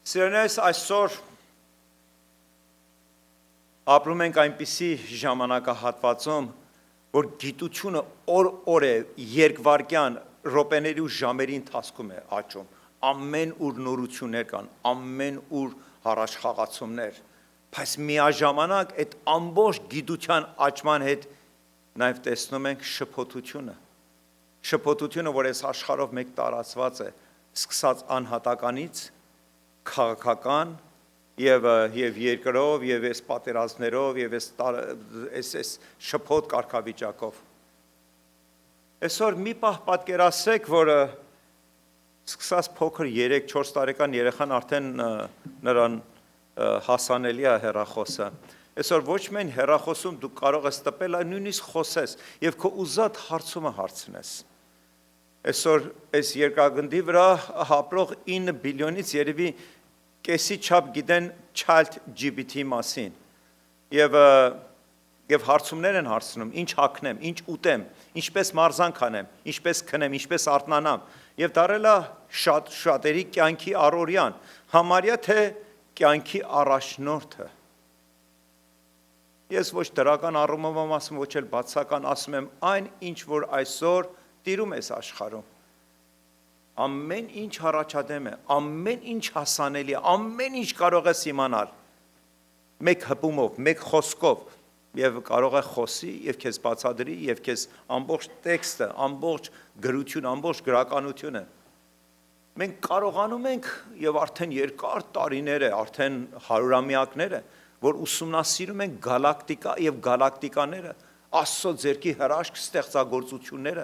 Սիրելիներ, այսօր ապրում ենք այնպիսի ժամանակահատվածում, որ գիտությունը օր է երկվարկյան րոպեների ու ժամերի ընթացքում է աճում, ամեն ուր նորություններ կան, ամեն ուր հառաշխաղացումներ, բայց միաժամանակ այդ ամբողջ գիտության աճման հետ նաև տեսնում ենք շփոթությունը, որ այս աշխարհով մեկ տարածված է, սկսած անհատականից, քաղաքական եւ երկրով եւ այս պատերազմներով եւ այս շփոթ կարգավիճակով։ Այսօր մի պահ պատկերացրեք, որ սկսած փոքր 3-4 տարեկան երեխան արդեն նրան հասանելի է հեռախոսը։ Այսօր ոչ միայն հեռախոսում դու կարող ես տպել, այլ նույնիսկ խոսես եւ քո ուզած հարցումը հարցնես։ Այսօր այս երկրագնդի վրա հապրող 9 բիլիոնից երևի կեսի չափ գիտեն ChatGPT մասին եւ հարցումներ են հարցնում, ինչ հագնեմ, ինչ ուտեմ, ինչպես մարզանք անեմ, ինչպես քնեմ, ինչպես արթնանամ եւ դարել է շատերի կյանքի առօրյան, համարյա թե կյանքի առաջնորդը։ Ես ոչ դրական առումով եմ ասում, ոչ էլ բացական ասում եմ այն, ինչ որ այսօր տիրում է աշխարհում։ Ամեն ինչ առաջադեմ է, ամեն ինչ հասանելի է, ամեն ինչ կարող ես իմանալ։ Մեկ հպումով, մեկ խոսքով եւ կարող է խոսի եւ քեզ բացատրի եւ քեզ ամբողջ տեքստը, ամբողջ գրությունը, ամբողջ գրականությունը։ Մենք կարողանում ենք եւ արդեն երկար տարիներ է, արդեն հարյուրամյակներ է, որ ուսումնասիրում ենք գալակտիկա եւ գալակտիկաները, Աստծո ձեռքի հրաշք ստեղծագործությունները,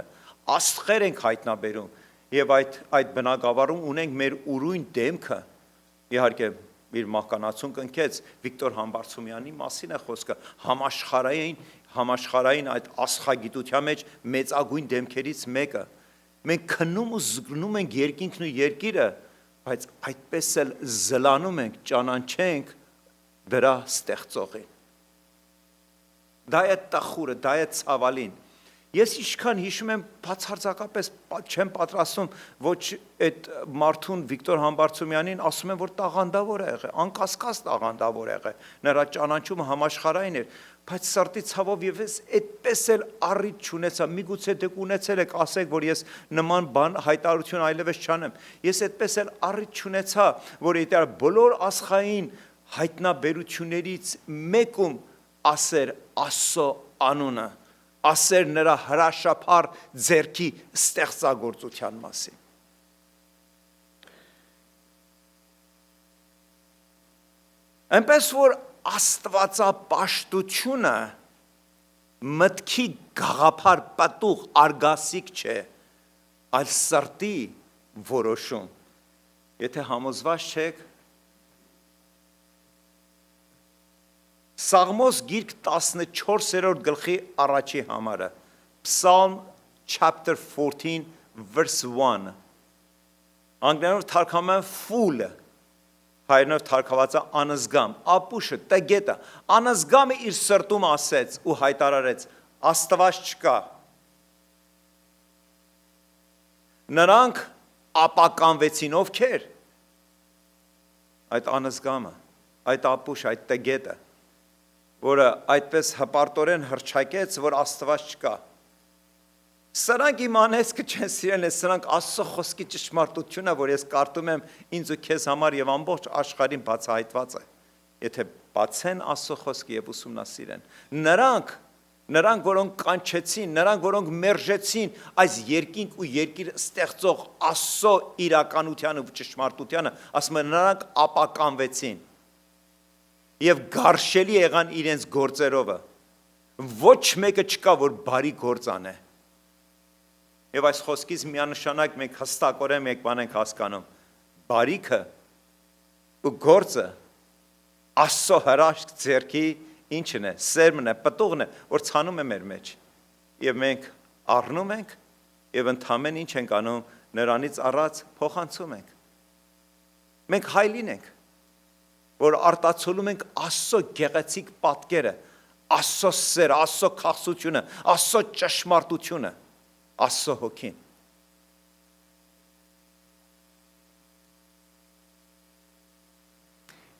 աստղեր ենք հայտնաբերում եւ այդ բնակավարում ունենք մեր ուրույն դեմքը։ Իհարկե իր մահկանացուն կնքեց Վիկտոր Համբարձումյանի մասին է խոսքը, համաշխարհային այդ աստղագիտության մեջ մեծագույն դեմքերից մեկը։ Մենք քնում ու զգնում ենք երկինքն ու երկիրը, բայց այդպես էլ զլանում ենք, ճանաչենք դրա ստեղծողին։ Դա է տխուրը, դա է ցավալին։ Ես ինչքան հիշում եմ, բացարձակապես չեմ պատրաստում ոչ այդ մարդուն Վիկտոր Համբարձումյանին, ասում եմ, որ տաղանդավոր է եղել, անկասկած տաղանդավոր է եղել, նրա ճանաչումը համաշխարհային էր, բայց սրտի ցավով եւ ես այդպես էլ առիթ չունեցա, միգուցե դուք ունեցել եք, ասեք, որ ես նման բան հայտարարություն այլևս չանեմ։ Ես այդպես էլ առիթ չունեցա, որ այդ բոլոր աշխարհային հայտնաբերություններից մեկում ասեր Աստծո անունը, ասեր նրա հրաշափառ ձեռքի ստեղծագործության մասին։ Այնպես որ աստվածապաշտությունը մտքի գաղափար պատուղ արգասիկ չէ, այլ սրտի որոշում։ Եթե համոզված չեք, Սաղմոս գիրք 14-րդ գլխի առաջի համարը, Psalm chapter 14 verse 1, անգլերենով թարգմանվում է full, հայերենով թարգմանված է անզգամ, ապուշը, տգետը, անզգամը իր սրտում ասեց ու հայտարարեց, Աստված չկա։ Նրանք ապականվեցին ովքեր։ Այդ անզգամը, այդ ապուշը, այդ տգետը, որը այդպես հպարտորեն հռչակեց, որ Աստված չկա։ Սրանք իմանես կչեն սիրել, սրանք Աստծո խոսքի ճշմարտությունը, որ ես կարդում եմ ինձ ու քեզ համար եւ ամբողջ աշխարհին բացահայտված է։ Եթե բացեն Աստծո խոսքը եւ ուսումնասիրեն, նրանք, որոնք կանչեցին, նրանք, որոնք մերժեցին այս երկինք ու երկիր ստեղծող Աստծո իրականությանը ու ճշմարտությանը, ասում են նրանք ապականվեցին եւ գարշելի եղան իրենց գործերովը։ Ոչ մեկը չկա, որ բարի գործ անե։ Եվ այս խոսքից միանշանակ մենք հստակորեն մեկ բան ենք հասկանում. բարիքը ու գործը Աստծո հրաշք ձեռքի ինչն է, սերմն է, պտուղն է, որ ցանում է մեր մեջ։ Եվ մենք առնում ենք եւ ընդհանրեն ինչ ենք անում, նրանից առած փոխանցում ենք։ Մենք հայլին ենք, որ արտացոլում ենք Աստծո գեղեցիկ պատկերը, Աստծո սերը, Աստծո քաղցությունը, Աստծո ճշմարտությունը, Աստծո հոգին։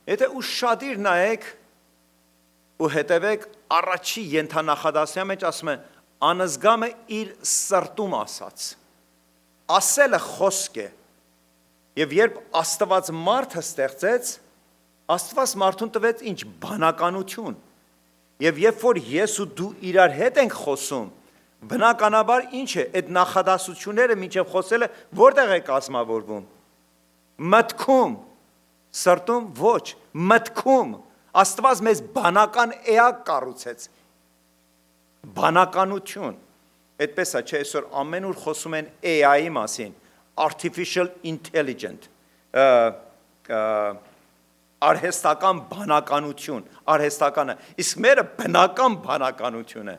Եթե ուշադիր նայեք ու հետևեք առաջի ենթանախադասության մեջ ասում է անզգամը իր սրտում ասած։ Ասելը խոսք է։ Եվ երբ Աստված մարդը ստեղծեց, Աստված մարդուն տվեց ինչ բանականություն։ Եվ երբ որ ես ու դու իրար հետ ենք խոսում, բնականաբար ինչ է, այդ նախադասությունները մինչև խոսելը որտեղ է կազմավորվում։ Մտքում, սրտում ոչ, մտքում։ Աստված մեզ բանական էակ կառուցեց։ Բանականություն։ Այդպես է, չէ, այսօր ամեն ուր խոսում են AI-ի մասին, artificial intelligent, արհեստական բանականություն, արհեստականը, իսկ մերը բնական բանականություն է։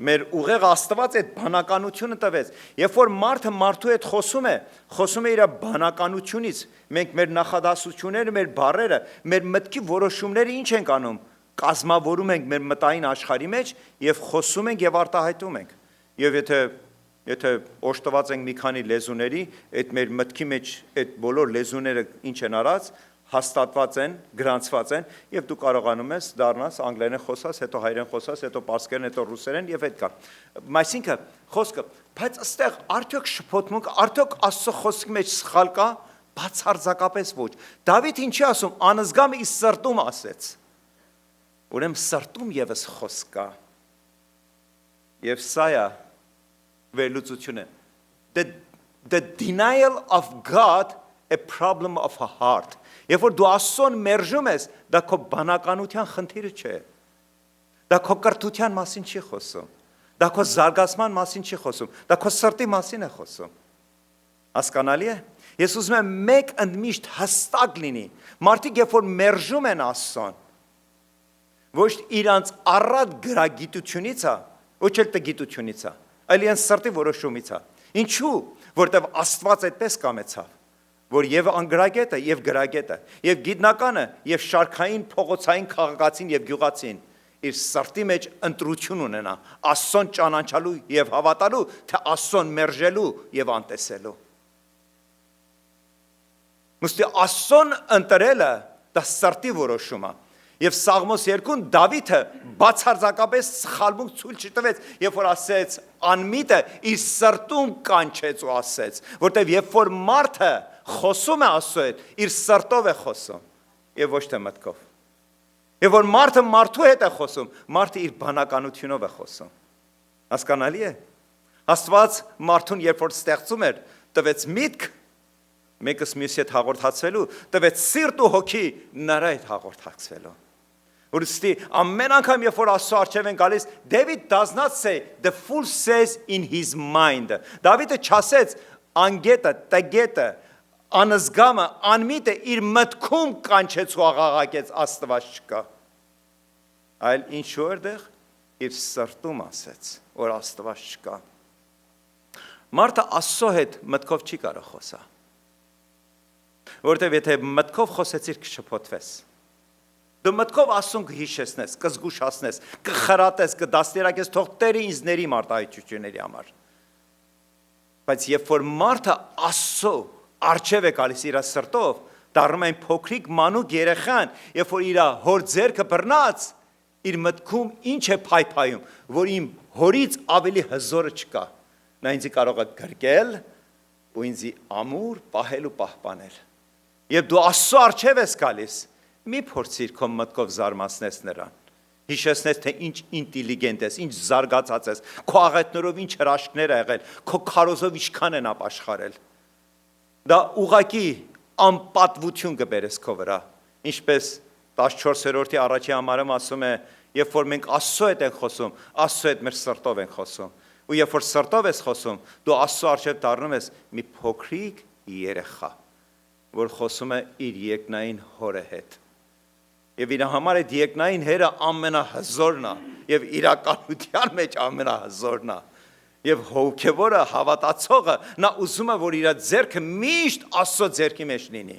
Մեր ուղեղ Աստված այդ բանականությունը տվեց։ Երբ որ մարդը մարդու հետ խոսում է իր բանականությունից, մենք մեր նախադասությունները, մեր բառերը, մեր մտքի որոշումները ինչ ենք անում, կազմավորում ենք մեր մտային աշխարհի մեջ եւ խոսում ենք եւ արտահայտում ենք։ Եվ եթե օժտված ենք մի քանի լեզուների, այդ մեր մտքի մեջ այդ բոլոր լեզուները ինչ են արած, հաստատված են, գրանցված են, եւ դու կարողանում ես դառնաս անգլերեն խոսած, հետո հայերեն խոսած, հետո պարսկերեն, հետո ռուսերեն եւ այդ կա։ Այսինքն խոսքը, բայց այստեղ արդյոք շփոթմունք, արդյոք Աստծո խոսքի մեջ սխալ կա, բացարձակապես ոչ։ Դավիթ ինչի ասում, անզգամը իր սրտում ասեց։ Ուրեմն սրտում եւս խոսք կա։ Եվ սա է վերլուծությունը։ The denial of God a problem of a heart. Երբ որ դու Աստծուն մերժում ես, դա քո բանականության խնդիրը չէ։ Դա քո կրթության մասին չի խոսում։ Դա քո զարգացման մասին չի խոսում։ Դա քո սրտի մասին է խոսում։ Հասկանալի է։ Ես ուզում եմ մեկ ընդմիշտ հստակ լինի։ Մարդիկ երբ որ մերժում են Աստծուն, ոչ իրանց առատ գրագիտությունից է, ոչ էլ տգիտությունից է, այլ իրենց սրտի որոշումից է։ Ինչու՞, որտեղ Աստված այդպես կամեցավ, որ եւ անգրագետը եւ գրագետը եւ գիտնականը եւ շարքային փողոցային քաղաքացին եւ գյուղացին իր սրտի մեջ ընտրություն ունենա Աստծուն ճանաչելու եւ հավատալու, թե Աստծուն մերժելու եւ անտեսելու։ Մուստի Աստծուն ընտրելը դա սրտի որոշում է։ Եվ Սաղմոս 2-ն Դավիթը բացարձակապես սխալմունք ցույց չտվեց, երբ որ ասեց անմիտը իր սրտում կանչեց ու ասեց, որտեվ երբ որ մարդը խոսում է Աստծո հետ, իր սրտով է խոսում, եւ ոչ թե մտքով։ Եվ որ մարդը մարդու հետ է խոսում, մարդը իր բանականությունով է խոսում։ Հասկանալի է։ Աստված մարդուն երբ որ ստեղծում էր, տվեց միտք, մեկս մյուսի հետ հաղորդակցվելու, տվեց սիրտ ու հոգի նրա հետ հաղորդակցվելու։ Ուրստի ամեն անգամ երբ որ Աստծո առջև են գալիս, David does not say, the fool says in his mind. Դավիթը չասեց անգետը, տգետը, անզգամը, անմիտը իր մտքում կանչեց ու աղաղակեց Աստված չկա։ Այլ ինչու որտեղ իր սրտում ասեց, որ Աստված չկա։ Մարդը Աստծո հետ մտքով չի կարող խոսալ։ Որտեվ եթե մտքով խոսեցիր կշփոթվես։ Դու մտքով Աստծուն կհիշեցնես, կզգուշացնես, կխրատես, կդաստիարակես, թող Տերը ինձ ների մարտահայտությունների համար։ Բայց երբ որ մարդը Աստծո առջև է գալիս իր սրտով, դառնում այն փոքրիկ մանուկ երեխան, երբ որ իր հոր ձեռքը բռնած, իր մտքում ինչ է փայփայում, որ իմ հորից ավելի հզորը չկա։ Նա ինձ կարող է գրկել ու ինձ ամուր պահել ու պահպանել։ Եվ դու Աստծո առջև ես գալիս, մի փորձիր քո մտքով զարմացնես նրան։ Հիշեցնես, թե ինչ ինտելիգենտ ես, ինչ զարգացած ես, քո աղետներով ինչ հրաշքներ ա եղել, քո քարոզով ինչքան են ապաշխարել։ Դա ուղղակի անպատվություն կբերես քո վրա։ Ինչպես 14-րդի առաջի համարում ասում է, երբ որ մենք Աստծո հետ ենք խոսում, Աստծո հետ մեր սրտով ենք խոսում։ Ու երբ որ սրտով ես խոսում, դու Աստծո առջև դառնում ես մի փոքրիկ երեխա, որ խոսում է իր երկնային հորը հետ։ Եվ իր համար այդ երկնային հերը ամենահզորն է, եւ իրականության մեջ ամենահզորն է։ Եվ հոգևորը, հավատացողը, նա ուզում է, որ իր ձեռքը միշտ Աստծո ձեռքի մեջ լինի,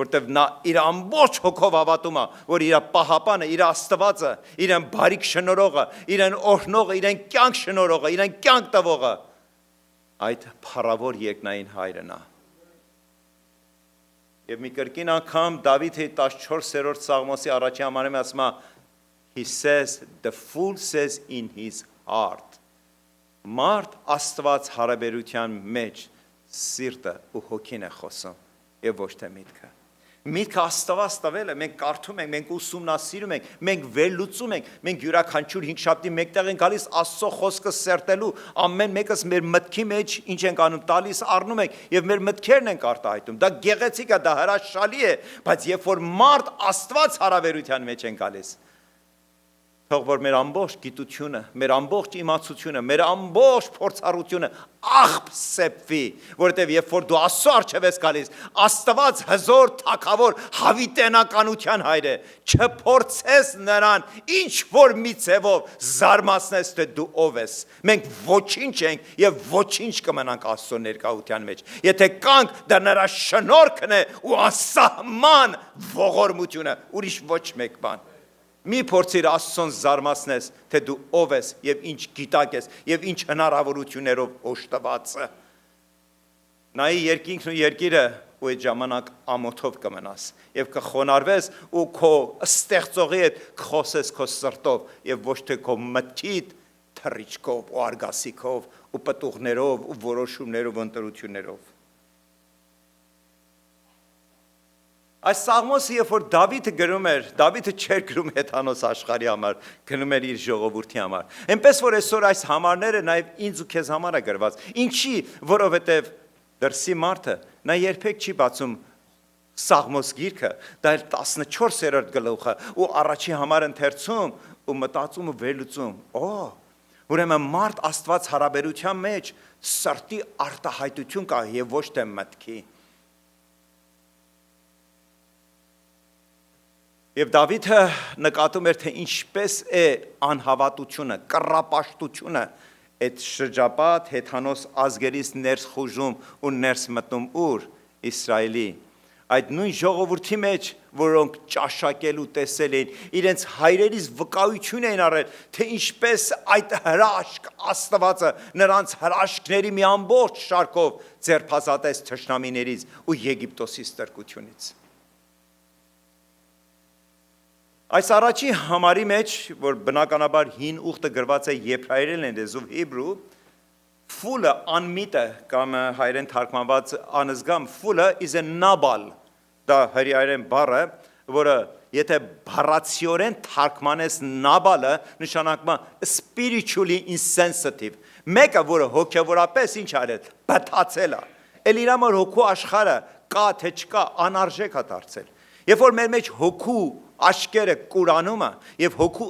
որտեվ նա իր ամբողջ հոգով հավատում է, որ իր պահապանը, իր Աստվածը, իրեն բարիք շնորհողը, իրեն օրհնողը, իրեն կյանք շնորհողը, իրեն կյանք տվողը, այդ փառավոր երկնային հայրն է։ Եվ մի կրկին անգամ Դավիթի 14-րդ Սաղմոսի առաջի համարում ասում է he says the fool says in his heart Մարդ Աստված հարաբերության մեջ սիրտը ու հոգին է խոսում եւ ոչ թե միտքը Միտքը Աստված տվել է, մենք կարդում ենք, մենք ուսումնասիրում ենք, մենք վերլուծում ենք, մենք յուրաքանչյուր 5 շաբթի մեկտեղ ենք գալիս Աստծո խոսքը սերտելու, ամեն մեկս մեր մտքի մեջ ինչ ենք անում, տալիս առնում ենք եւ մեր մտքերն ենք արտահայտում։ Դա գեղեցիկ է, դա հրաշալի է, բայց երբ որ մարդ Աստված հարաբերության մեջ են գալիս, թող որ մեր ամբողջ գիտությունը, մեր ամբողջ իմացությունը, մեր ամբողջ փորձառությունը աղբ սեպվի, որովհետև երբ որ դու Աստծո առջև ես գալիս, Աստված հզոր թագավոր հավիտենականության հայր է, չփորձես նրան ինչ որ մի ձևով զարմացնես թե դու ով ես։ Մենք ոչինչ ենք եւ ոչինչ կմնանք Աստծո ներկայության մեջ։ Եթե կանք, դա նրա շնորհքն է ու անսահման ողորմությունը, ուրիշ ոչ մեկ բան։ Մի փորձիր Աստծուն զարմացնես, թե դու ով ես եւ ինչ գիտակ ես եւ ինչ հնարավորություններով օժտված է։ Նայի երկինքն ու երկիրը ու այդ ժամանակ ամոթով կմնաս եւ կխոնարհվես ու քո ստեղծողի հետ կխոսես քո սրտով եւ ոչ թե քո մտքիդ թռիչքով ու արգասիքով ու պտուղներով ու որոշումներով ու ընտրություններով։ Այս Սաղմոսը, երբ որ Դավիթը գրում էր, Դավիթը չէր գրում հեթանոս աշխարհի համար, գրում էր իր ժողովրդի համար։ Այնպես որ այսօր այս համարները նաև ինձ ու քեզ համար է գրված։ Ինչի, որովհետև դրսի մարդը նա երբեք չի բացում Սաղմոս գիրքը, դա էլ 14-րդ գլուխը ու առաջի համար ընթերցում ու մտածում ու վերլուծում։ Ուրեմն մարդ Աստված հարաբերության մեջ սրտի արտահայտություն կա եւ ոչ թե մտքի։ Եվ Դավիթը նկատում էր, թե ինչպես է անհավատությունը, կռապաշտությունը այդ շրջապատ հեթանոս ազգերից ներս խուժում ու ներս մտնում ուր Իսրայելի։ Այդ նույն ժողովրդի մեջ, որոնք ճաշակել ու տեսել էին, իրենց հայրերից վկայություն էին առել, թե ինչպես այդ հրաշք Աստվածը նրանց հրաշքների մի ամբողջ շարքով ձերբազատեց թշնամիներից ու Եգիպտոսի ստրկությունից։ Այս առաջի համարի մեջ, որ բնականաբար հին ուխտը գրված է եբրայերեն լեզվով հիբրու, ֆուլը անմիտը կամ հայերեն թարգմանված անզգամ ֆուլը is a nabal, դա հրեայերեն բառը, որը եթե բառացիորեն թարգմանես նաբալը, նշանակում է spiritually insensitive, մեկը, որը հոգևորապես ինչ արել, բթացել է, էլ իր համար հոգու աշխարհը կա թե չկա, անարժեք է դարձել։ Երբ որ մեր մեջ հոգու աշկերը կուրանում է եւ հոգու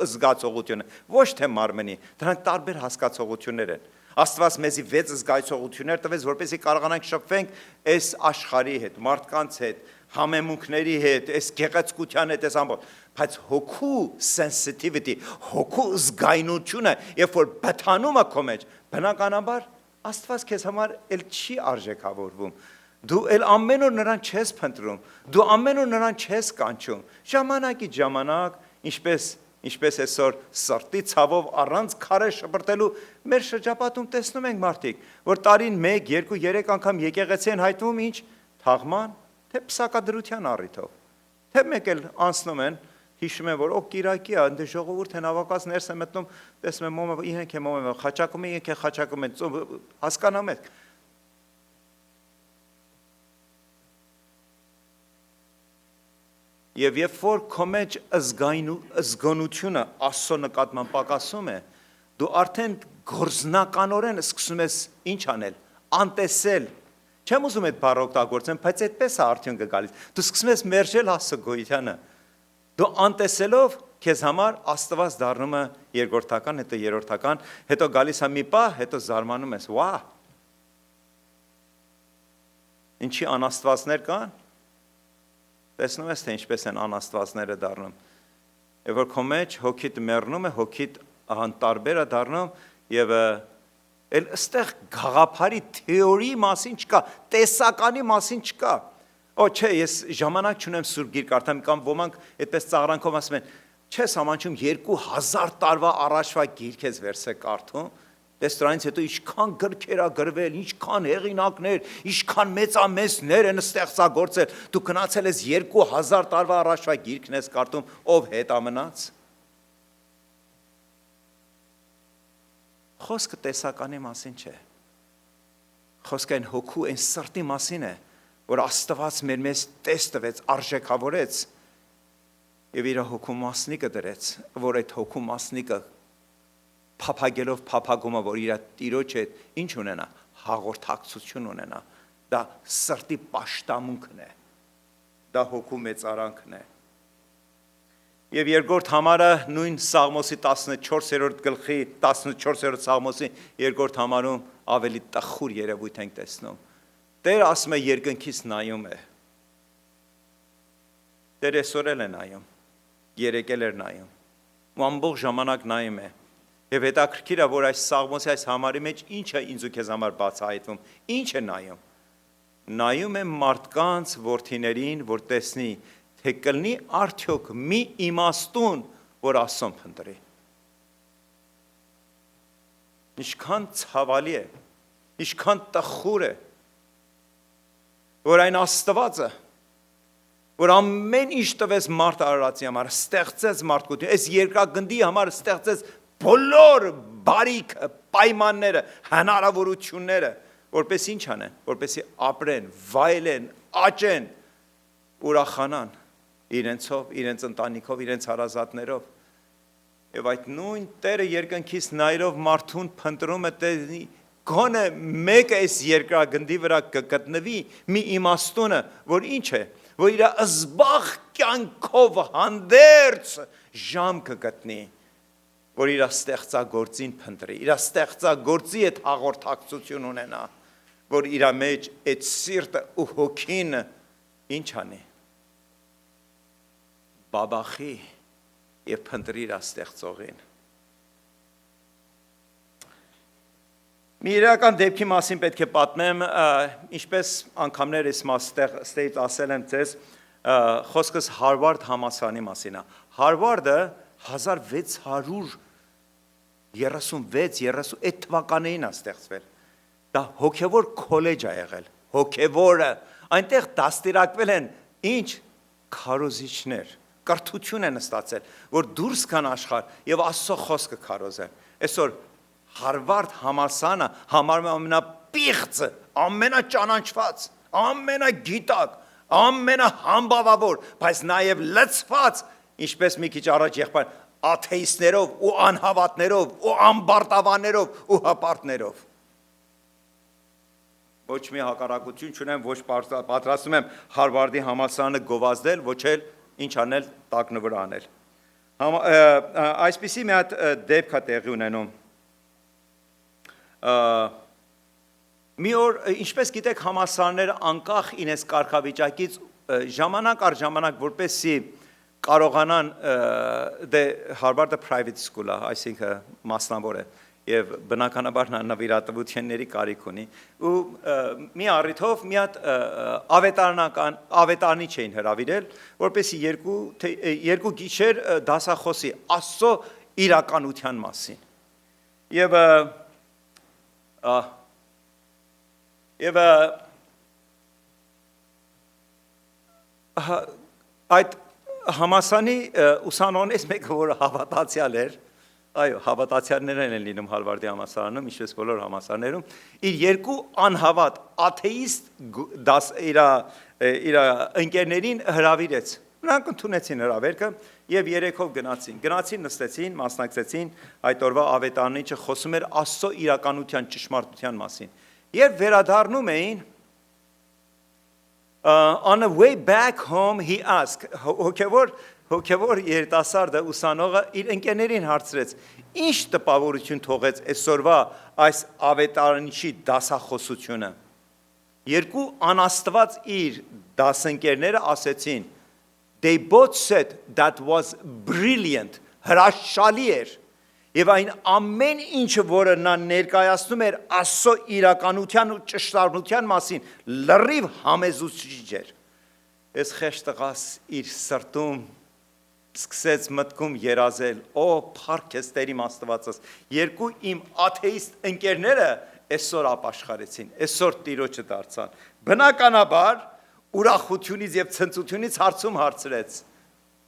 զգացողությունը ոչ թե մարմնի, դրանք տարբեր հասկացողություններ են։ Աստված մեզի 6 զգացողություններ տվեց, որպեսզի կարողանանք շփվենք այս աշխարհի հետ, մարդկանց հետ, համեմունքների հետ, այս գեղեցկության հետ, այս ամբողջ, բայց հոգու sensitivity, հոգու զգայունությունը, երբ որ բթանում է քո մեջ, բնականաբար Աստված քեզ համար էլ չի արժեքավորվում։ Դու էլ ամեն օր նրան չես փնտրում, դու ամեն օր նրան չես կանչում, ժամանակից ժամանակ, ինչպես այսօր սրտի ցավով առանց քարե շպրտելու մեր շրջապատում տեսնում ենք մարդիկ, որ տարին 1, 2, 3 անգամ եկեղեցի են հայտնվում ինչ, թաղման, թե պսակադրության առիթով, թե մեկ էլ անցնում են, հիշում են, որ կիրակի է, ընդ ժողովուրդ են ավակած ներս են մտնում, տեսնում են մոմը, իրենք են մոմը, խաչակում են, իրենք են խաչակում են, հասկանամ եք։ Եվ երբ որ քո մեջ զգոնությունը Աստծո նկատմամբ պակասում է, դու արդեն գործնականորեն սկսում ես ինչ անել, անտեսել։ Չեմ ուզում այդ բառը օգտագործեմ, բայց այդպես է արդյունքը գալիս։ Դու սկսում ես մերժել Աստծո գոյությանը։ Դու անտեսելով քեզ համար Աստված դառնում է երկրորդական, հետո երրորդական, հետո գալիս է մի պահ, հետո զարմանում ես, վա։ Ինչի անաստվածներ կան։ Տեսնում ես, թե ինչպես են անաստվածները դառնում։ Եվ որ քո մեջ հոգիդ մեռնում է, հոգիդ անտարբեր է դառնում եւ էլ այստեղ գաղափարի թեորիի մասին չկա, տեսականի մասին չկա։ Չէ, ես ժամանակ չունեմ սուրբ գիրք կարդամ, կամ ոմանք այդպես ծաղրանքով ասում են, չես ամանչում 2000 տարվա առաջվա գիրք ես վերցե կարդում, Տես դրանից հետո ինչքան գրքեր ա գրվել, ինչքան հեղինակներ, ինչքան մեծամեծներ են ստեղծագործել։ Դու գնացել ես 2000 տարվա առաջվա գիրքն ես կարդում, ով հետա մնաց։ Խոսքը տեսականի մասին չէ։ Խոսքը այն հոգու, այն սրտի մասին է, որ Աստված մեզ տես տվեց, արժեքավորեց եւ իր հոգու մասնիկը դրեց, որ այդ հոգու մասնիկը փափագելով փափագումը, որ իր տիրոջ հետ ինչ ունենա, հաղորդակցություն ունենա, դա սրտի պաշտամունքն է, դա հոգու մեծարանքն է։ Եվ երկրորդ համարը նույն Սաղմոսի 14-րդ գլխի 14-րդ Սաղմոսի երկրորդ համարում ավելի տխուր երևույթ ենք տեսնում։ Տեր ասում է երկնքից նայում է։ Տեր այսօր էլ է նայում, երեկել էր նայում, ու ամբողջ ժամանակ նայում է։ Եվ հետաքրքիր է, որ այս Սաղմոսի այս համարի մեջ ինչ է ինձ ու քեզ համար բացահայտվում, ինչ է նայում։ Նայում է մարդկանց որդիներին, որ տեսնի, թե կլինի արդյոք մի իմաստուն, որ Աստծուն փնտրի։ Ինչքան ցավալի է, ինչքան տխուր է, որ այն Աստվածը, որ ամեն ինչ տվեց մարդ արարածի համար, ստեղծեց մարդկություն, այս երկրագնդի համար ստեղծեց բոլոր բարիքը, պայմանները, հնարավորությունները, որպես ինչ անեն, որպեսի ապրեն, վայելեն, աճեն, ուրախանան իրենցով, իրենց ընտանիքով, իրենց հարազատներով։ Եվ այդ նույն Տերը երկնքից նայելով մարդուն փնտրում է տեսնի, գոնե մեկը այս երկրագնդի վրա կգտնվի մի իմաստունը, որ ինչ է, որ իր զբաղ կյանքով հանդերձ ժամ կգտնի, որ իր ստեղծագործին փնտրի, իր ստեղծագործի հետ հաղորդակցություն ունենա, որ իր մեջ այդ սիրտը ու հոգին ինչ անի, բաբախի և փնտրի իր ստեղծողին։ Մի իրական դեպքի մասին պետք է պատմեմ, ինչպես անգամներ ես ստեից ասել եմ ձեզ, խոսքս Հարվարդ համալսարանի մասին է։ Հարվարդը 1636-38 թվականներին է ստեղծվել։ Դա հոգևոր քոլեջ է եղել, հոգևորը, այնտեղ դաստիարակվել են ինչ քարոզիչներ, կրթություն են ստացել, որ դուրս գան աշխարհ եւ Աստծո խոսքը քարոզեն։ Այսօր Հարվարդ համալսարանը համարվում է ամենապիղծը, ամենաճանաչված, ամենագիտակ, ամենահամբավավոր, բայց նաև լցված, ինչպես մի քիչ առաջ եղբայր, աթեիստներով ու անհավատներով ու ամբարտավաններով ու հպարտներով։ Ոչ մի հակառակություն չունեմ, ոչ պատրաստում եմ Հարվարդի համալսարանը գովազդել, ոչ էլ ինչ անել, տակնվրա անել։ Այսպիսի մի հատ դեպք է տեղի ունենում։ Մի օր, ինչպես գիտեք, համալսարները անկախ իրենց կարգավիճակից ժամանակ առ ժամանակ որպեսզի կարողանան դե Հարվարդը private school է, այսինքն մասնավոր է եւ բնականաբար նվիրատվությունների կարիք ունի ու մի առիթով մի հատ ավետարանի չէին հրավիրել, որպեսզի երկու գիշեր դասախոսի Աստծո իրականության մասին։ Եվ այդ համասանի ուսանողներից մեկը, որ հավատացյալ էր, այո, հավատացյալներն են լինում Հարվարդի համալսարանում, ինչպես բոլոր համալսարներում, իր երկու անհավատ աթեիստ իր ընկերներին հրավիրեց։ Նրանք ընդունեցին հրավերքը եւ երեքով գնացին, նստեցին, մասնակցեցին այդ օրվա ավետարանիչը խոսում էր Աստծո իրականության ճշմարտության մասին։ Երբ վերադառնում էին, on the way back home he asked, հոգևոր երիտասարդը ուսանողը իր ընկերներին հարցրեց. Ինչ տպավորություն թողեց այսօրվա այս ավետարանիչի դասախոսությունը։ Երկու անաստված իր դասընկերները ասեցին, they both said that was brilliant, հրաշալի էր։ Եվ այն ամեն ինչը, որը նա ներկայացնում էր Աստծո իրականության ու ճշտարության մասին, լրիվ համեզուցիչ էր։ Այս խեղճ տղաս իր սրտում սկսեց մտքում երազել, փառք ես Տեր իմ Աստվածս, երկու իմ աթեիստ ընկերները այսօր ապաշխարեցին, այսօր Տիրոջը դարձան։ Բնականաբար ուրախությունից եւ ցնծությունից հարցում հարցրեց։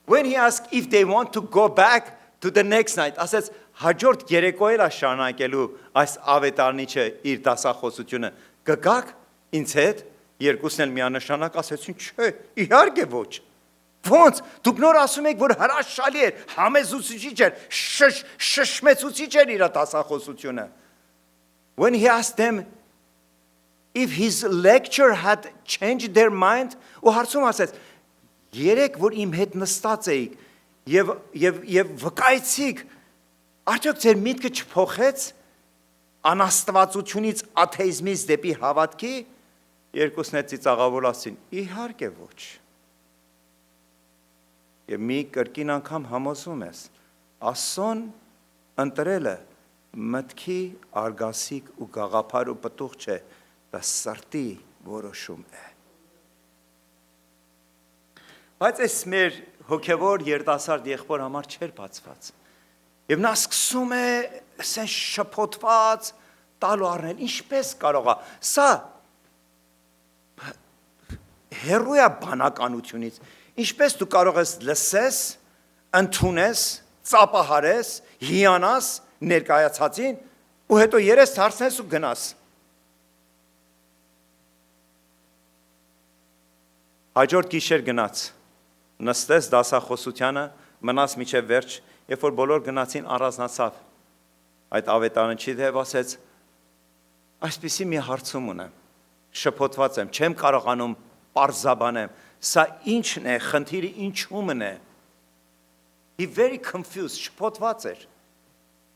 When he asked if they want to go back to the next night, ասեց հաջորդ երեկո էլ շարունակելու այս ավետարնիչը իր դասախոսությունը, կգաք ինձ հետ։ Երկուսն էլ միանշանակ ասեցին, չէ, իհարկե ոչ։ Ոնց, դուք նոր ասում եք, որ հրաշալի էր, համեզուցիչ էր, շշմեցուցիչ էր իր դասախոսությունը։ When he asked them if his lecture had changed their mind, ու հարցում ասեց, երեք որ իմ հետ նստած էիք եւ վկայեցիք, արդյոք ձեր միտքը չփոխեց անաստվածությունից աթեիզմից դեպի հավատքի։ Երկուսն էլ ծիծաղավոր ասին, իհարկե ոչ։ Եվ մի կրկին անգամ համոզում ես, Աստծուն ընտրելը մտքի արգասիկ ու գաղափար ու պտուղ չէ, դա սրտի որոշում է։ Բայց այս մեր հոգևոր երիտասարդ եղբոր համար չէր բացված։ Եվ նա սկսում է ասեն շփոթված տալու առնել, ինչպես կարող է։ Սա հեռու է բանականությունից։ Ինչպես դու կարող ես լսես, ընդունես, ծափահարես, հիանաս ներկայացածին ու հետո երես դարձնես ու գնաս։ Հաջորդ գիշեր գնաց, նստեց դասախոսությանը, մնաց մինչև վերջ, երբ որ բոլոր գնացին առանձնացավ։ Այդ ավետարանչի դեպ ասեց, այսպիսի մի հարցում ունեմ, շփոթված եմ, չեմ կարողանում պարզաբանեմ, սա ինչն է, խնդիրը ինչումն է։ He very confused, շփոթված էր։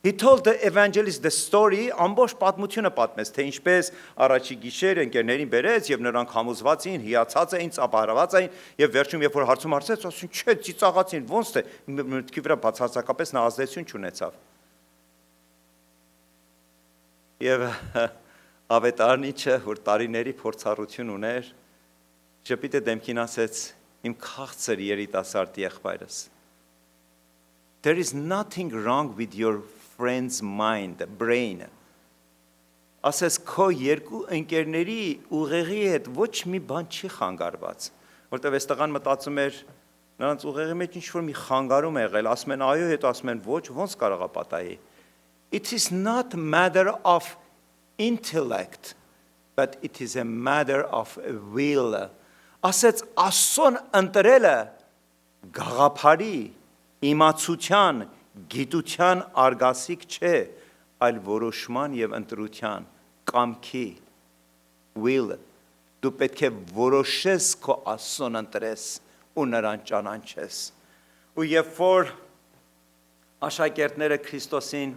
He told the evangelist the story, ամբողջ պատմությունը պատմեց, թե ինչպես առաջի գիշեր ընկերներին բերեց եւ նրանք համոզված էին, հիացած էին, ծափահարված էին եւ վերջում երբ որ հարցում հարցեց, ասում չէ, ծիծաղացին, ոնց թե մտքի վրա բացարձակապես նա ազդեցություն չունեցավ։ Եվ ավետարնիչը, որ տարիների փորձառություն ուներ, Ժպիտը դեմքին ասեց, իմ քաղցր երիտասարդ եղբայրս։ There is nothing wrong with your friend's mind, brain. Ասես քո երկու ընկերների ուղեղի հետ ոչ մի բան չի խանգարված, որտեղ այս տղան մտածում էր, նրանց ուղեղի մեջ ինչ-որ մի խանգարում է եղել, ասում են այո, հետո ասում են ոչ, ոնց կարող է պատահի։ It is not matter of intellect, but it is a matter of will. Ասեց Աստծուն ընտրելը գաղափարի, իմացության, գիտության արգասիկ չէ, այլ որոշման եւ ընտրության, կամքի, will. Դու պետք է որոշես քո Աստծուն ընտրես ու նրան ճանաչես։ Ու երբ որ աշակերտները Քրիստոսին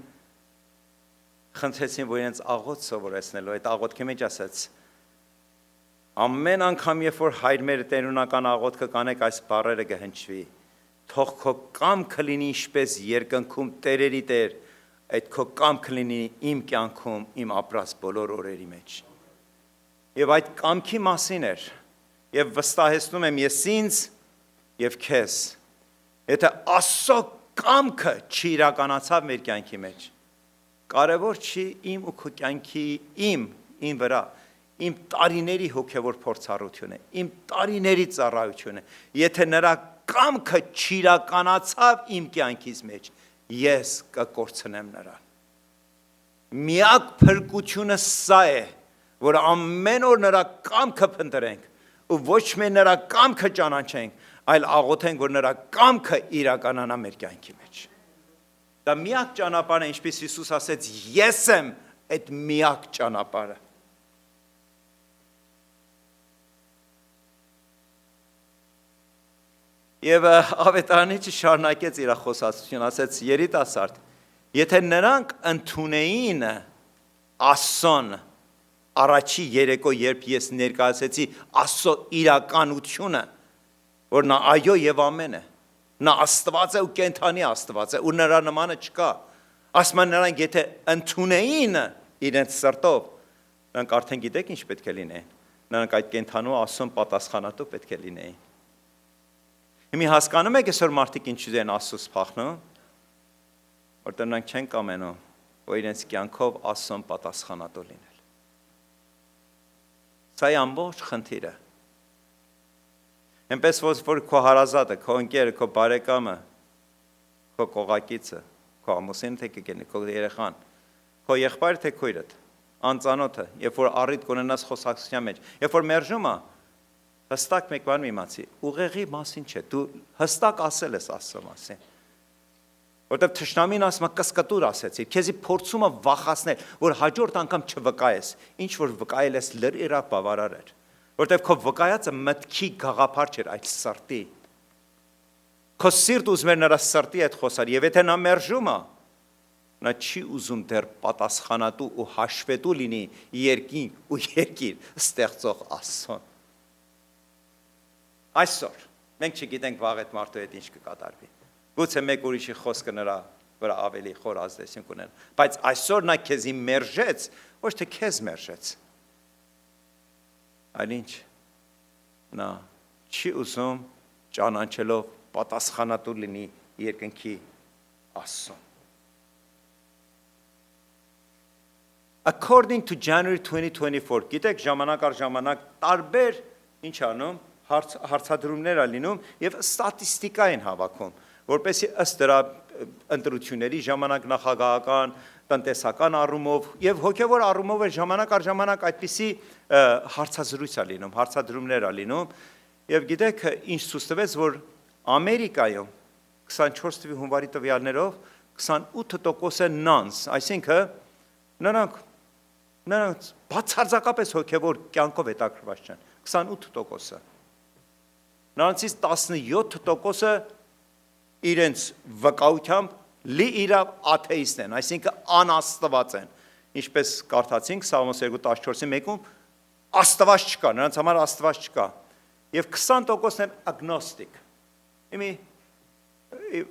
խնդրեցին, որ իրենց աղոթ սովորեցնելու, այդ աղոթքի մեջ ասեց. Ամեն անգամ երբ որ հայր մեր տերունական աղոթքը կանեք այս բառերը կհնչվի, թող քո կամքը լինի ինչպես երկնքում տերերի տեր, այդ քո կամքը լինի իմ կյանքում, իմ ապրած բոլոր օրերի մեջ։ Եվ այդ կամքի մասին էր, եւ վստահեցնում եմ ես ինձ եւ քեզ, եթե Աստծո կամքը չիրականացավ մեր կյանքի մեջ, կարևոր չի իմ ու քո կյանքի իմ վրա, իմ տարիների հոգևոր փորձառությունը, իմ տարիների ծառայությունը, եթե նրա կամքը չիրականացավ իմ կյանքից մեջ, ես կկորցնեմ նրան։ Միակ փրկությունը սա է, որ ամեն օր նրա կամքը փնտրենք ու ոչ միայն նրա կամքը ճանաչենք, այլ աղոթենք, որ նրա կամքը իրականանա մեր կյանքի մեջ։ Դա միակ ճանապարհն է, ինչպես Հիսուս ասեց, ես եմ այդ միակ ճանապարհը։ Եվ ավետարանիչը շարունակեց իր խոսածությունը, ասեց երիտասարդ, եթե նրանք ընդունեին Աստծուն առաջի երեկո, երբ ես ներկայացեցի Աստծո իրականությունը, որ նա այո եւ ամեն է, նա Աստված է ու կենթանի Աստված է ու նրա նմանը չկա, ասում են նրանք եթե ընդունեին իրենց սրտով, նրանք արդեն գիտեք ինչ պետք է լինեն, նրանք այդ կենթանու Աստծուն պատասխանատու պետք է լինեին։ Հիմի հասկանում եք այսօր մարդիկ ինչու են Աստծուց փախնում, որտեղ նրանք չեն կամենում, որ իրենց կյանքով Աստծուն պատասխանատու լինել։ Սա է ամբողջ խնդիրը։ Այնպես որ քո հարազատը, քո ընկերը, քո բարեկամը, քո կողակիցը, քո ամուսինը թե կգենի, քո երեխան, քո եղբայրը թե քույրդ, անծանոթը, երբ որ առիթ կունենաս խոսակցության մեջ, երբ որ մերժում է, հստակ մեկ բան իմացի, ուղեղի մասին չէ, դու հստակ ասել ես Աստծո մասին։ Որտեվ թշնամին ասում է կսկտուր ասեցի, քեզի փորձում է վախացնել, որ հաջորդ անգամ չվկայես, ինչ որ վկայել ես լրիվ բավարար էր։ Որտեվ քո վկայածը մտքի գաղափար չէր, այլ սրտի։ Քո սիրտ ուզում էր նրա սրտի հետ խոսալ, եւ եթե նա մերժում է, նա չի ուզում դեռ պատասխանատու ու հաշվետու լինի երկին ու երկիր ստեղծող Աստծուն։ Այսօր մենք չգիտենք վաղ այդ մարդու հետ ինչ կկատարվի։ Գուցե մեկ ուրիշի խոսքը նրա վրա ավելի խոր ազդեցություն կունենա, բայց այսօր նա քեզի մերժեց, ոչ թե քեզ մերժեց։ Այլ ինչ, նա չի ուզում ճանաչելով պատասխանատու լինի երկնքի Աստծուն։ According to January 2024, գիտեք ժամանակ առ ժամանակ տարբեր ինչ անում, հարցադրումներ ա լինում եւ ստատիստիկա են հավաքում, որպեսզի ըստ դրա ընտրությունների ժամանակ նախագահական, տնտեսական առումով եւ հոգեվոր առումով է ժամանակ առ ժամանակ այդպիսի հարցազրույց ա լինում, հարցադրումներ ա լինում եւ գիտեք ինչ ցույց տվեց, որ Ամերիկայում 24 թվականի հունվարի տվյալներով 28% է նանս, այսինքն նրանք բացարձակապես հոգեվոր կյանքով հետաքրված չեն, 28%-ը։ Նրանցից 17%-ը իրենց վկայությամբ լիիրավ աթեիստ են, այսինքն անաստված են, ինչպես կարդացինք Սաղմոս 2:14-ի մեկում, Աստված չկա, նրանց համար Աստված չկա, եւ 20%-ն են ագնոստիկ։ Իմի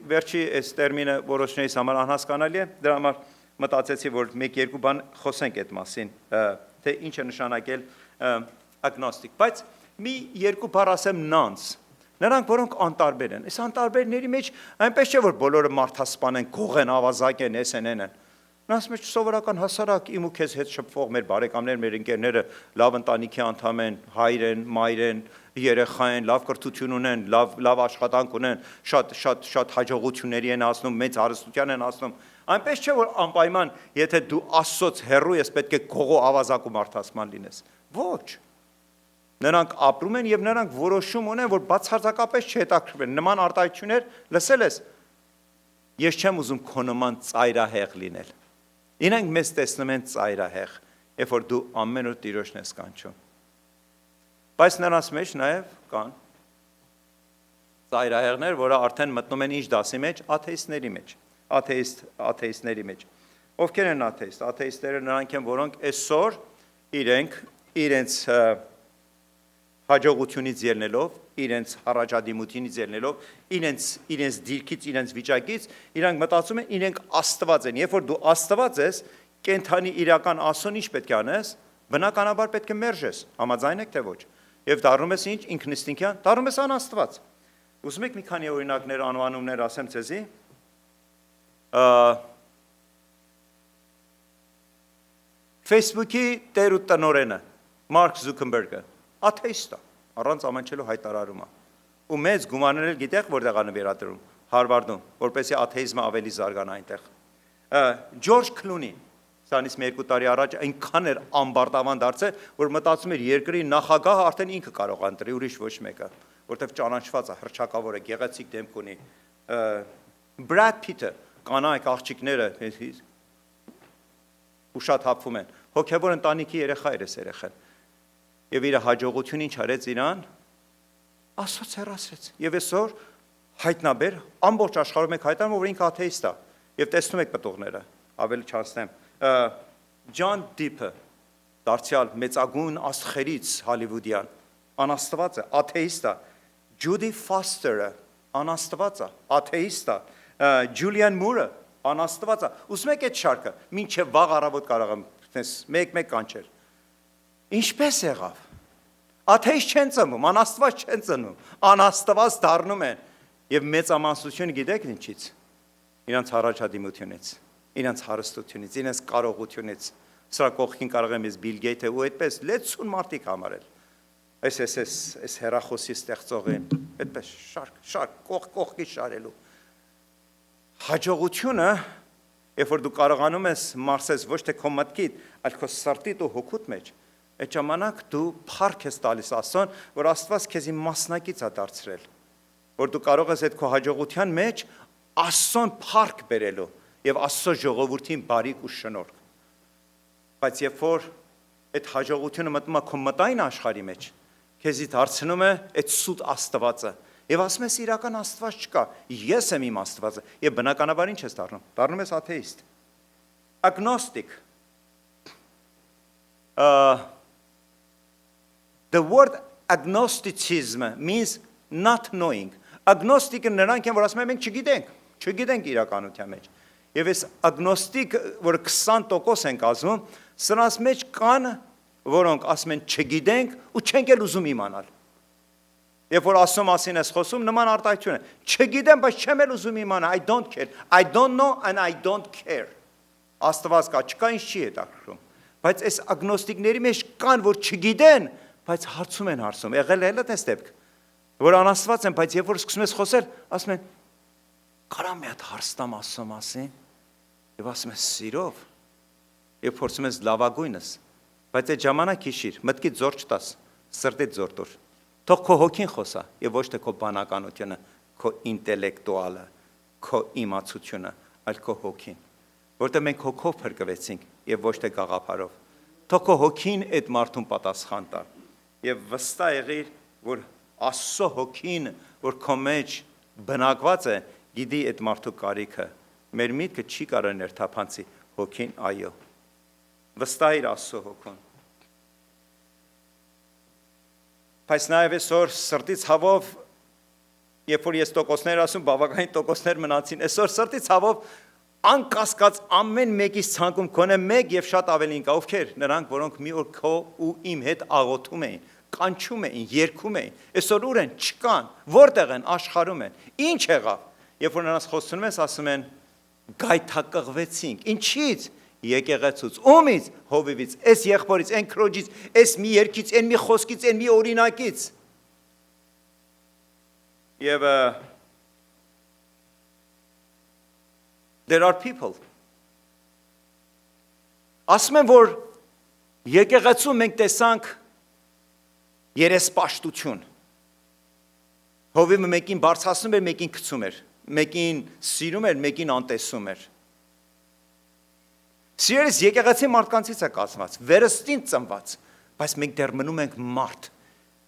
վերջի այս տերմինը որոշներից համար անհասկանալի է, դրա համար մտածեցի, որ մեկ-երկու բան խոսենք այդ մասին, թե ինչ է նշանակել ագնոստիկ, բայց մի երկու բառ ասեմ նանց, նրանք որոնք անտարբեր են, այս անտարբերների մեջ այնպես չէ, որ բոլորը մարդասպան են, գող են, ավազակ են, էս են, են, նրանց մեջ սովորական հասարակ իմ ու քեզ հետ շփվող մեր բարեկամներ, մեր ընկերները լավ ընտանիքի անդամ են, հայր են, մայր են, երեխա են, լավ կրթություն ունեն, լավ աշխատանք ունեն, շատ հաջողությունների են հասնում, մեծ հարստության են հասնում, այնպես չէ, որ անպայման, եթե դու Աստծոց հեռու ես, պետք է գողո ավազակ ու մարդասպան լինես, ոչ։ Նրանք ապրում են եւ նրանք որոշում ունեն, որ բացարձակապես չհետաքրքրվեն, նման արտահայտություններ լսել ես, ես չեմ ուզում քո նման ծայրահեղ լինել, իրենք մեզ տեսնում են ծայրահեղ, երբ որ դու ամեն օր Տիրոջն ես կանչում, բայց նրանց մեջ նաեւ կան ծայրահեղներ, որը արդեն մտնում են ինչ դասի մեջ, աթեիստների մեջ, աթեիստների մեջ, ովքեր են աթեիստ, աթեիստները նրանք են, որոնք այսօր իրենց հաջողությունից ելնելով, իրենց առաջադիմությունից ելնելով, իրենց դիրքից, իրենց վիճակից, իրանք մտածում են, իրենք Աստված են, երբ որ դու Աստված ես, կենթանի իրական Աստծուն ինչ պետք է անես, բնականաբար պետք է մերժես, համաձայն եք թե ոչ, եւ դառնում ես ինչ, ինքնըստինքյան, դառնում ես անաստված։ Ուզում եք մի քանի օրինակներ, անվանումներ ասեմ ձեզի, Facebook-ի տեր ու տնօրենը, Մարկ Զուկերբերգը, աթեիստ է, առանց ամենչելու հայտարարում է, ու մեծ գումարներ էլ գիտեք որտեղ է նվիրատվում, Հարվարդում, որպեսզի աթեիզմը ավելի զարգանա այնտեղ։ Ջորջ Քլունին, սրանից մի երկու տարի առաջ այնքան էր ամբարտավան դարձել, որ մտածում էր երկրի նախագահը արդեն ինքը կարող է ընտրի, ուրիշ ոչ մեկը, որտեղ ճանաչված է, հռչակավոր է, գեղեցիկ դեմք ունի։ Բրադ Փիթը, կանայք աղջիկները ու շատ հապվում են, հոգևոր ընտանիքի երեխա էր էս երեխան։ Եվ իր հաջողություն ինչ արեց իրան, Աստծոց հեռացրեց։ Եվ այսօր հայտնաբեր ամբողջ աշխարհում եք հայտարարում, որ ինքը աթեիստ է։ Եվ տեսնում եք պատողները, ավելի չանցնեմ։ Ջոն Դիփը, դարձյալ մեծագույն աստղերից հոլիվուդյան, անաստված է, աթեիստ է։ Ջուդի Ֆոստերը, անաստված է, աթեիստ է։ Ջուլիան Մուրը, անաստված է։ Ուզում եք այդ շարքը, մինչև վաղ առավոտ կարող եմ մեկ-մեկ կանչել։ Ինչպես եղավ։ Աթեիստ չեն ծնվում, անաստված չեն ծնվում, անաստված դառնում են։ Եվ մեծամասնությունը գիտեք ինչից։ Իրանց առաջադիմությունից, իրանց հարստությունից, իրենց կարողությունից։ Սրա կողքին կարող եմ ես Բիլ Գեյթը ու այդպես լեցուն մարդիկ համարել։ Այս հեռախոսի ստեղծողին, այդպես շարք, կողքի շարելու։ Հաջողությունը, երբ որ դու կարողանում ես մարսես ոչ թե քո մտքիդ, այլ քո սրտիդ ու հոգուդ մեջ, այդ ժամանակ դու փառք ես տալիս Աստծուն, որ Աստված քեզի մասնակից է դարձրել, որ դու կարող ես այդ քո հաջողության մեջ Աստծուն փառք բերելու եւ Աստծո ժողովրդին բարիք ու շնորհք։ Բայց երբ որ այդ հաջողությունը մտնում է քո մտային աշխարհի մեջ, քեզի դարձնում է այդ սուտ Աստվածը եւ ասում ես իրական Աստված չկա, ես եմ իմ Աստվածը եւ բնականաբար ինչ ես դառնում ես աթեիստ, agnostic. The word agnosticism means not knowing. Agnostic-ը նրանք են, որ ասում են մենք չգիտենք իրականության մեջ։ Եվ այս agnostic, որ 20% են կազմում, սրանց մեջ կան, որոնք ասում են չգիտենք ու չենք էլ ուզում իմանալ։ Երբ որ Աստծո մասին ես խոսում, նման արտահայտություն է։ Չգիտեմ, բայց չեմ էլ ուզում իմանալ, I don't care. I don't know and I don't care. Աստված կա, չկա, ինձ չի հետաքրքրում։ Բայց այս agnostic-ների մեջ կան, որ չգիտեն, բայց հարցում են հարցում։ Եղել է այդպես դեպք, որ անաստված են, բայց երբ որ սկսում ես խոսել, ասում են կարամ մի հատ հարցնամ Աստծո մասին, եւ ասում ես սիրով, եւ փորձում ես լավագույնս, բայց այդ ժամանակ հիշիր, մտքիդ զոր չտաս, սրտիդ զոր տուր։ Թող քո հոգին խոսա, եւ ոչ թե քո բանականությունը, քո ինտելեկտուալը, քո իմացությունը, այլ քո հոգին, որտեղ մենք հոգով փրկվեցինք եւ ոչ թե գաղափարով։ Թող քո հոգին այդ մարդուն պատասխան տա եւ վստահ եղիր, որ Աստծո հոգին, որ քո մեջ բնակված է, գիտի այդ մարդու կարիքը։ Մեր միտքը չի կարող ներթափանցի հոգին, այո։ Վստահիր Աստծո հոգուն։ Բայց նաև այսօր սրտի ցավով, երբ որ ես տոկոսներ ասում, բավականին տոկոսներ մնացին, այսօր սրտի ցավով անկասկած ամեն մեկից ցանկում կոնե մեկ եւ շատ ավելին կա, ովքեր նրանք, որոնք մի օր քո ու իմ հետ աղոթում էին, կանչում էին, երգում էին, այսօր ուր են, չկան, որտեղ են, աշխարհում են, ինչ եղավ, երբ որ նրանց խոսում ես, ասում են գայթակղվեցինք, ինչից, եկեղեցուց, ումից, հովիվից, այս եղբորից, այն քրոջից, այս մի երգից, այն մի խոսքից, այն մի օրինակից, եւ there are people, ասում են, որ եկեղեցում մենք տեսանք երեսպաշտություն, հովիվը մեկին բարձրացնում էր, մեկին գցում էր, մեկին սիրում էր, մեկին անտեսում էր։ Սիրելիս եկեղեցի մարդկանցից է կազմված, վերստին ծնված, բայց մենք դեռ մնում ենք մարդ։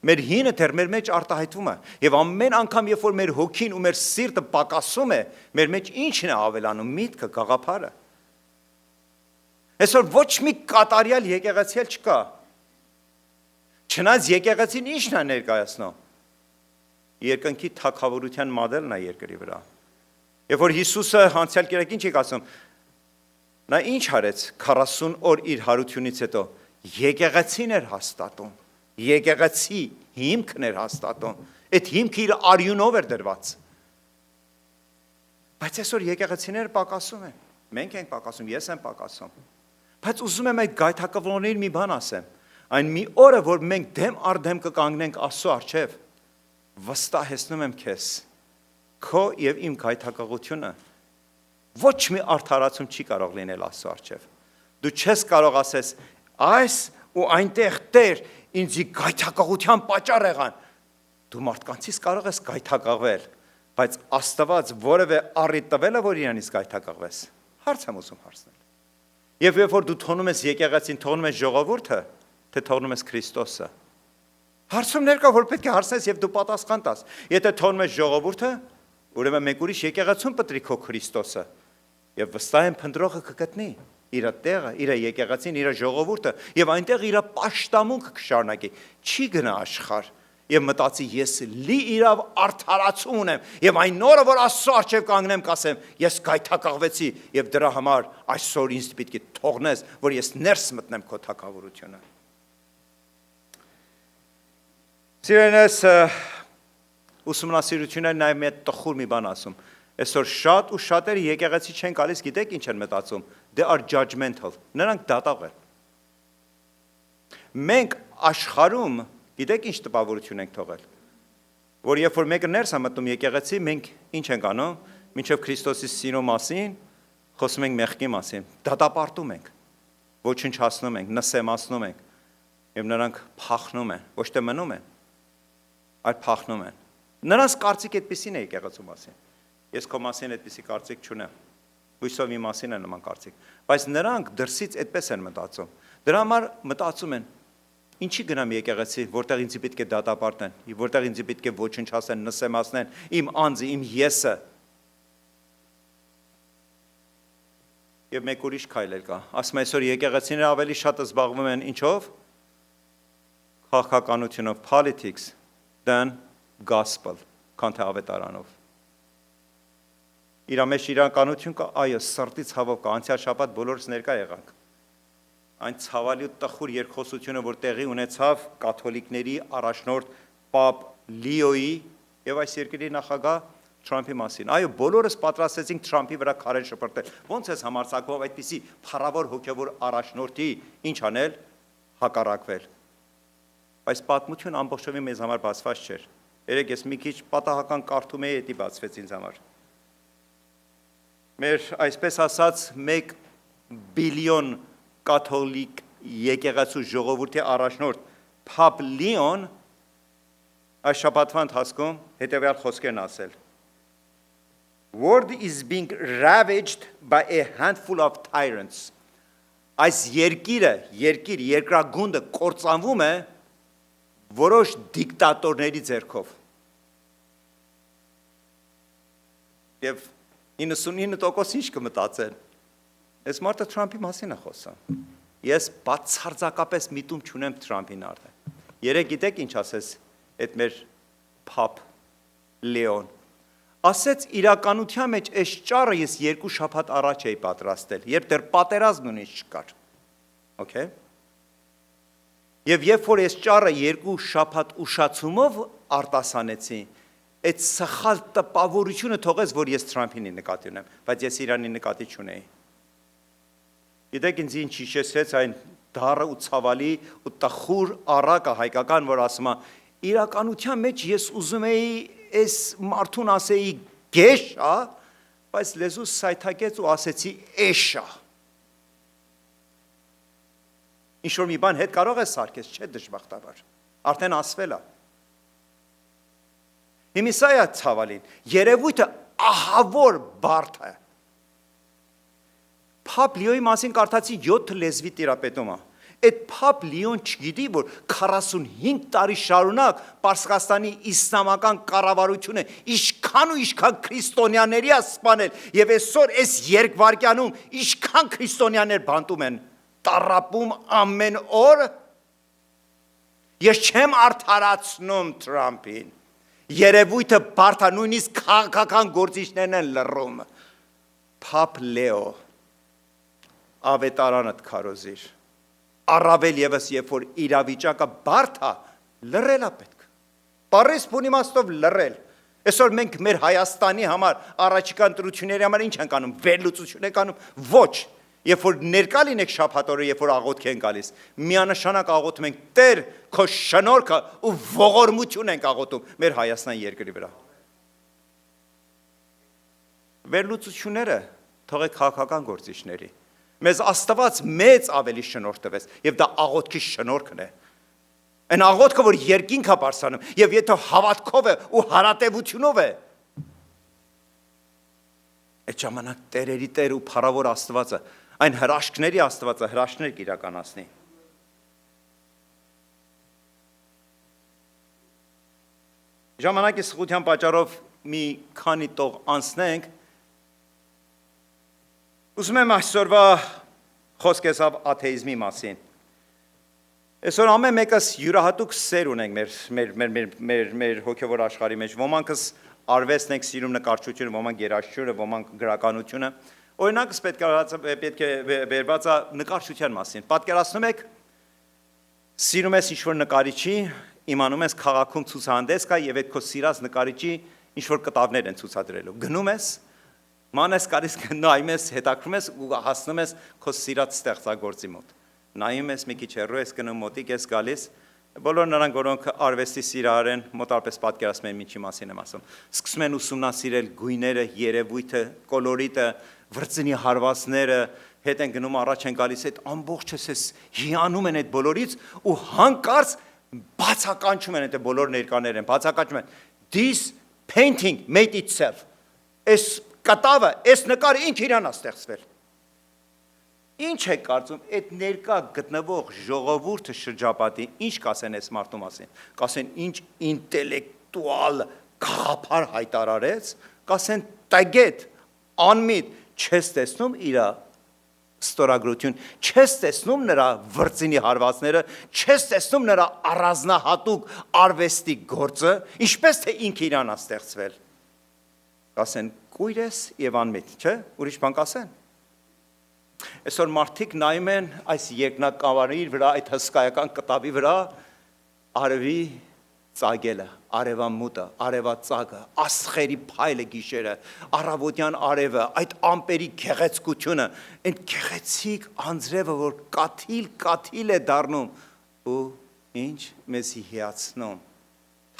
Մեր հինը դեռ մեր մեջ արտահայտվում է, եւ ամեն անգամ, երբ որ մեր հոգին ու մեր սիրտը պակասում է, մեր մեջ ինչն է ավելանում, միտքը, գաղափարը։ Այսօր ոչ մի կատարյալ եկեղեցի էլ չկա։ Չնայած եկեղեցին ինչն է ներկայացնում։ Երկնքի թագավորության մոդելն է երկրի վրա։ Երբ որ Հիսուսը անցյալ կերակ ինչ եք ասում, նա ինչ արեց 40 օր իր հարությունից հետո, եկեղեցին էր հաստատում, եկեղեցի հիմքն էր հաստատում, այդ հիմքը իր արյունով էր դրված։ Բայց այսօր եկեղեցիները պակասում են, մենք ենք պակասում, ես եմ պակասում, բայց ուզում եմ այդ գայթակղողներին մի բան ասեմ, այն մի օրը, որ մենք դեմ առ դեմ կկանգնենք Աստծո առջև, վստահեցնում եմ քեզ, քո եւ իմ գայթակղությունը ոչ մի արդարացում չի կարող լինել Աստծո առջև։ Դու չես կարող ասես, այս ու այնտեղ Տեր ինձի գայթակղության պատճառ եղան։ Դու մարդկանցից կարող ես գայթակղվել, բայց Աստված որևէ առիթ տվել է, որ իրանից գայթակղվես։ Հարց եմ ուզում հարցնել։ Եվ երբ որ դու թողնում ես եկեղեցին, թողնում ես ժողովուրդը, թե թողնում ես Քրիստոսը։ Հարցումներ կա, որ պետք է հարցնես եւ դու պատասխան տաս։ Եթե թողնում ես ժողովուրդը, ուրեմն մեկ ուրիշ եկեղեցում պտրի քո Քրիստոսը։ Եվ վստահ եմ փնտրողը կգտնի իր տեղը, իր եկեղեցին, իր ժողովուրդը եւ այնտեղ իր պաշտամունքը կշարունակի։ Չի գնա աշխարհ եւ մտածի ես լի իրավ արդարացում ունեմ եւ այն նորը որ Աստծո առջև կանգնեմ կասեմ ես գայթակղվեցի եւ դրա համար այսօր ինձ պետք է թողնես որ ես ներս մտնեմ քո թագավորությունը։ Սիրելիներս ուսումնասիրությունները նաև մի տխուր մի բան ասում։ Այսօր շատ ու շատերը եկեղեցի չեն գալիս, գիտեք ինչ են մտածում։ They are judgmental։ Նրանք դատաղ են։ Մենք աշխարհում գիտեք ինչ տպավորություն ենք թողել։ Որ երբ որ մեկը ներս է մտնում եկեղեցի, մենք ինչ ենք անում, մինչև Քրիստոսի սիրո մասին, խոսում ենք մեղքի մասին, դատապարտում ենք, ոչնչացնում ենք, նսեմացնում ենք, եւ նրանք փախնում են, ոչ թե մնում են, այլ փախնում են։ Նրանց կարծիք այդպեսին է եկեղեցու մասին։ Ես քո մասին այդպեսի կարծիք չունեմ։ Հույսով իմ մասին է նման կարծիք, բայց նրանք դրսից այդպես են մտածում։ Դրա համար մտածում են, ինչի գնամ եկեղեցի, որտեղ ինձ պետք է դատապարտեն, որտեղ ինձ պետք է ոչնչացնեն, նսեմացնեն, իմ անձը, իմ եսը։ Եվ մեկ ուրիշ քայլ կա։ Ասում եմ այսօր եկեղեցիները ավելի շատ զբաղվում են ինչով։ Քաղաքականությունով, politics, than gospel, քան թե ավետարանով։ Իրա մեջ իրականություն կա, այո, սրտից ցավով կա, անցյալ շաբաթ բոլորս ներկա եղանք։ Այն ցավալի ու տխուր երկխոսությունը, որ տեղի ունեցավ կաթոլիկների առաջնորդ Պապ Լիոյի եւ այս երկրի նախագահ Թրամփի մասին։ Այո, բոլորս պատրաստեցինք Թրամփի վրա քարեր շպրտել։ Ոնց էս համարձակվող այդպիսի փառավոր հոգևոր առաջնորդի ինչ անել, հակառակվել։ Բայց պատմություն ամբողջովին մեզ համար բացված չէր։ Երեք ես մի քիչ պատահական կարդում էի, դա բացվեց ինձ համար։ Մեր այսպես ասած 1 բիլիոն կաթոլիկ եկեղեցու ժողովրդի առաջնորդ Պապ Լիոն այս շաբաթվա ընթացքում հետևյալ խոսքերն ասել. World is being ravaged by a handful of tyrants. Այս երկրագունդը կործանվում է որոշ դիկտատորների ձեռքով։ Եվ 99% ինչ կմտածեն։ Այս մարդը Թրամփի մասին է խոսում։ Ես բացարձակապես միտում չունեմ Թրամփին արդեն։ Երեք գիտեք ինչ ասես այդ մեր Պապ Լեոն։ Ասեց իրականության մեջ այս ճառը ես 2 շաբաթ առաջ էի պատրաստել, երբ դեռ պատերազմ նույնիսկ չկար։ Okay։ Եվ երբ որ այս ճառը 2 շաբաթ ուշացումով արտասանեցի, այդ սխալ տպավորությունը թողեց, որ ես Թրամփին նկատի ունեմ, բայց ես Իրանի նկատի չունեի։ Գիտեք ինձ ինչ հիշեցրեց այն դառը ու ցավալի ու տխուր առակը հայկական, որ ասում է, իրականության մեջ ես ուզում էի այս մարդուն ասեի գեշա, բայց լեզուս սայթակեց ու ասեցի էշա։ Ինչ-որ մի բան հետ կարող է սարքես, չէ դժբախտաբար, արդեն ասվել է։ Հիմիսա է ցավալին, երևույթը ահավոր բարդ է։ Պապ Լիոյի մասին կարդացի 7 լեզվի տիրապետում է։ Այդ Պապ Լիոն չգիտի, որ 45 տարի շարունակ Պարսկաստանի իսլամական կառավարությունը ինչքան ու ինչքան քրիստոնյաների է սպանել, եւ այսօր այս երկվարկյանում ինչքան քրիստոնյաներ բանտում են, տառապում ամեն օր։ Ես չեմ արդարացնում Թրամփին։ Երևույթը բարդ է, նույնիսկ քաղաքական գործիչներն են լռում։ Պապ Լեո, ավետարանդ քարոզիր։ Առավել եւս երբ որ իրավիճակը բարդ է, լռել է պետք։ Պարես բուն իմաստով լռել։ Այսօր մենք մեր Հայաստանի համար առաջիկա ընտրությունների համար ինչ ենք անում, վերլուծություն ենք անում, ոչ։ Երբ որ ներկա լինեք շաբաթօրը, երբ որ աղոթք են գալիս, միանշանակ աղոթում ենք Տեր, քո շնորհքը ու ողորմություն ենք աղոթում մեր Հայաստան երկրի վրա։ Վերլուծությունները թողեք քաղաքական գործիչների։ Մեզ Աստված մեծ ավելի շնորհ տվեց, եւ դա աղոթքի շնորհքն է։ Այն աղոթքը, որ երկինք է բարձրանում, եւ եթե հավատքով է ու հարատևությունով է, այդ ժամանակ Տերերի Տեր ու փառավոր Աստվածը, այն հրաշքների Աստվածը հրաշքներ կիրականացնի։ Ժամանակի սխության պատճառով մի քանի տող անցնենք։ Ուզում եմ այսօրվա խոսք եսավ աթեիզմի մասին։ Այսօր ամեն մեկս յուրահատուկ սեր ունենք մեր հոգևոր աշխարհի մեջ։ Ոմանքս արվեստն ենք սիրում, նկարչությունը, ոմանք երաժշտությունը, ոմանք գրականությունը։ Օրինակս պետք է վերված է նկարչության մասին։ Պատկերացնում եք, սիրում ես ինչ-որ նկարիչի, իմանում ես քաղաքում ցուցահանդես կա եւ այդ քո սիրած նկարիչի ինչ որ կտավներ են ցուցադրելու։ Գնում ես, մանես կարիս նայում ես, հետաքրում ես ու հասնում ես քո սիրած ստեղծագործի մոտ։ Նայում ես, մի քիչ հեռու ես գնում, մոտիկ ես գալիս, բոլոր նրանք, որոնք արվեստի սիրահար են, մոտարպես պատկերացնում են ինչի մասին եմ ասում։ Սկսում են ուսումնասիրել գույները, երևույթը, կոլորիտը, վրձնի հարվածները, հետ են գնում առաջ են գալիս, այդ ամբողջս էս հիանում են այդ բոլորից ու հանկարծ բացականչում են այդ բոլոր ներկաներ են, բացականչում են։ This painting made itself. Այս կտավը, այս նկարը ինքը իրան է ստեղծվել։ Ինչ է կարծում, այդ ներկա գտնվող ժողովուրդը շրջապատի, ինչ կասեն այս մարդու մասին։ Կասեն ինչ ինտելեկտուալ գաղափար հայտարարեց, կասեն տագետ, անմիտ, չես տեսնում իր ստորագրություն, չես տեսնում նրա վրձինի հարվածները, չես տեսնում նրա առանձնահատուկ արվեստի գործը, ինչպես թե ինքը իրան է ստեղծվել։ Կասեն կույր ես եւ անմիտ, չէ՞, ուրիշ բան կասեն։ Այսօր մարդիկ նայում են այս երկնակավարի վրա, այդ հսկայական կտավի վրա արևի ծագելը, արևամուտը, արևածագը, աստղերի փայլը գիշերը, առավոտյան արևը, այդ ամպերի գեղեցկությունը, այն գեղեցիկ անձրևը, որ կաթիլ է դառնում ու ինչ մեզ հիացնում,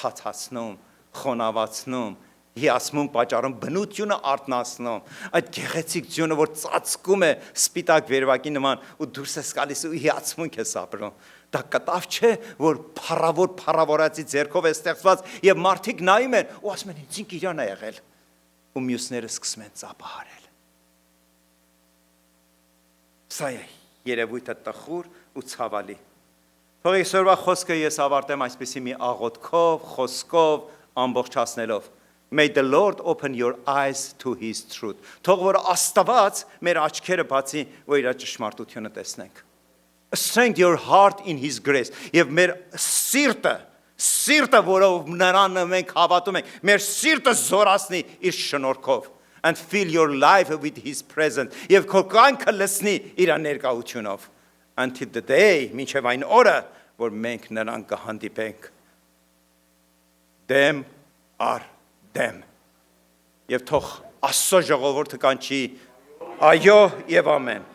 թացացնում, խոնավացնում, հիացում պատճառում, բնությունը արթնացնում, այդ գեղեցիկ ձյունը, որ ծածկում է սպիտակ վերվակի նման ու դուրս ես գալիս ու հիացմունք ես ապրում։ Դա կտավ չէ, որ փառավորածի ձեռքով է ստեղծված եւ մարդիկ նայում են ու ասում են ինձ իրան է եղել ու մյուսները սկսում են ծափահարել։ Սա է երևույթը տխուր ու ցավալի։ Թող այսօրվա խոսքը ես ավարտեմ այսպիսի մի աղոթքով, խոսքով, ամբողջացնելով։ May the Lord open your eyes to his truth. Թող որ Աստված մեր աչքերը բացի, որ իր ճշմարտությունը տեսնենք։ Strengthen your heart in his grace. Եվ մեր սիրտը, որով նրան մենք հավատում ենք, մեր սիրտը զորացնի իր շնորհքով and fill your life with his presence. Եվ քո կյանքը լցնի իր ներկայությունով. Until the day, մինչև այն օրը, որ մենք նրան կհանդիպենք։ Դեմ առ դեմ։ Եվ թող Աստծո ժողովուրդը կանչի այո եւ ամեն։